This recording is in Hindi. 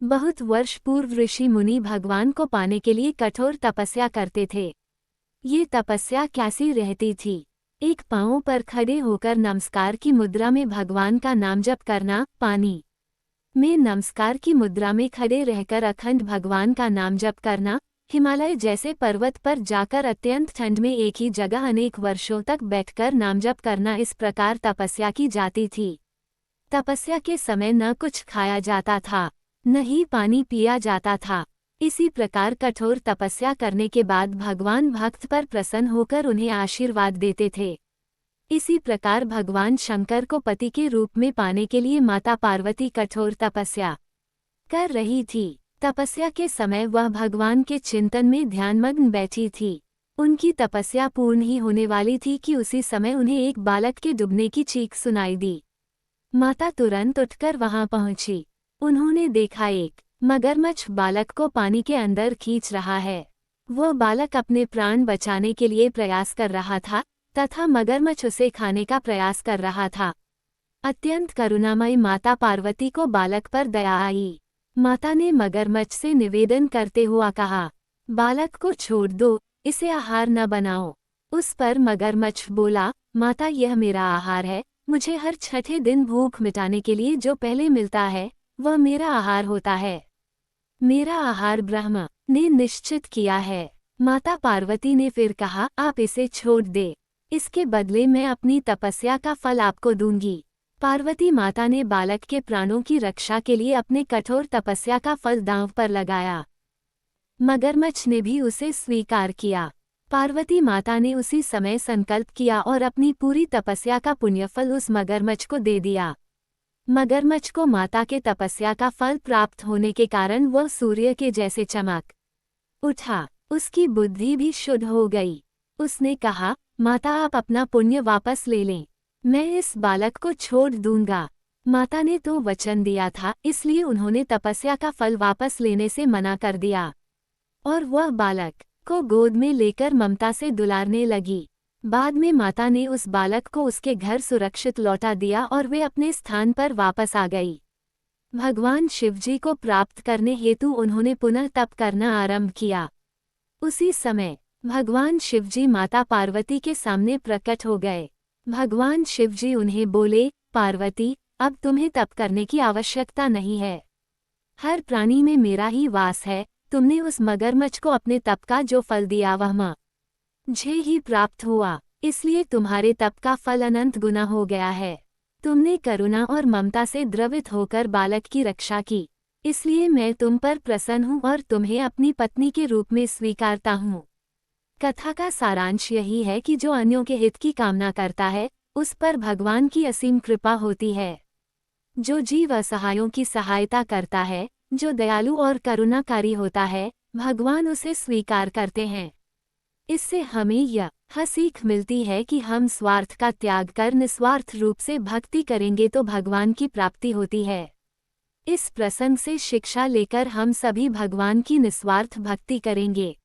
बहुत वर्ष पूर्व ऋषि मुनि भगवान को पाने के लिए कठोर तपस्या करते थे। ये तपस्या कैसी रहती थी? एक पांवों पर खड़े होकर नमस्कार की मुद्रा में भगवान का नाम जप करना, पानी में नमस्कार की मुद्रा में खड़े रहकर अखंड भगवान का नाम जप करना, हिमालय जैसे पर्वत पर जाकर अत्यंत ठंड में एक ही जगह अनेक वर्षों तक बैठकर नाम जप करना, इस प्रकार तपस्या की जाती थी। तपस्या के समय न कुछ खाया जाता था, न ही पानी पिया जाता था। इसी प्रकार कठोर तपस्या करने के बाद भगवान भक्त पर प्रसन्न होकर उन्हें आशीर्वाद देते थे। इसी प्रकार भगवान शंकर को पति के रूप में पाने के लिए माता पार्वती कठोर तपस्या कर रही थी। तपस्या के समय वह भगवान के चिंतन में ध्यानमग्न बैठी थी। उनकी तपस्या पूर्ण ही होने वाली थी कि उसी समय उन्हें एक बालक के डूबने की चीख सुनाई दी। माता तुरंत उठकर वहां पहुंची। उन्होंने देखा एक मगरमच्छ बालक को पानी के अंदर खींच रहा है। वह बालक अपने प्राण बचाने के लिए प्रयास कर रहा था तथा मगरमच्छ उसे खाने का प्रयास कर रहा था। अत्यंत करुणामयी माता पार्वती को बालक पर दया आई। माता ने मगरमच्छ से निवेदन करते हुआ कहा, बालक को छोड़ दो, इसे आहार न बनाओ। उस पर मगरमच्छ बोला, माता यह मेरा आहार है, मुझे हर छठे दिन भूख मिटाने के लिए जो पहले मिलता है वह मेरा आहार होता है। मेरा आहार ब्रह्मा ने निश्चित किया है। माता पार्वती ने फिर कहा, आप इसे छोड़ दे, इसके बदले मैं अपनी तपस्या का फल आपको दूंगी। पार्वती माता ने बालक के प्राणों की रक्षा के लिए अपने कठोर तपस्या का फल दांव पर लगाया। मगरमच्छ ने भी उसे स्वीकार किया। पार्वती माता ने उसी समय संकल्प किया और अपनी पूरी तपस्या का पुण्यफल उस मगरमच्छ को दे दिया। मगरमच्छ को माता के तपस्या का फल प्राप्त होने के कारण वह सूर्य के जैसे चमक उठा। उसकी बुद्धि भी शुद्ध हो गई। उसने कहा, माता आप अपना पुण्य वापस ले लें, मैं इस बालक को छोड़ दूंगा। माता ने तो वचन दिया था, इसलिए उन्होंने तपस्या का फल वापस लेने से मना कर दिया और वह बालक को गोद में लेकर ममता से दुलारने लगी। बाद में माता ने उस बालक को उसके घर सुरक्षित लौटा दिया और वे अपने स्थान पर वापस आ गई। भगवान शिवजी को प्राप्त करने हेतु उन्होंने पुनः तप करना आरंभ किया। उसी समय भगवान शिवजी माता पार्वती के सामने प्रकट हो गए। भगवान शिवजी उन्हें बोले, पार्वती अब तुम्हें तप करने की आवश्यकता नहीं है, हर प्राणी में मेरा ही वास है। तुमने उस मगरमच्छ को अपने तप का जो फल दिया वह मुझे ही प्राप्त हुआ, इसलिए तुम्हारे तप का फल अनंत गुना हो गया है। तुमने करुणा और ममता से द्रवित होकर बालक की रक्षा की, इसलिए मैं तुम पर प्रसन्न हूँ और तुम्हें अपनी पत्नी के रूप में स्वीकारता हूँ। कथा का सारांश यही है कि जो अन्यों के हित की कामना करता है उस पर भगवान की असीम कृपा होती है। जो जीव असहायों की सहायता करता है, जो दयालु और करुणाकारी होता है, भगवान उसे स्वीकार करते हैं। इससे हमें यह सीख मिलती है कि हम स्वार्थ का त्याग कर निस्वार्थ रूप से भक्ति करेंगे तो भगवान की प्राप्ति होती है। इस प्रसंग से शिक्षा लेकर हम सभी भगवान की निस्वार्थ भक्ति करेंगे।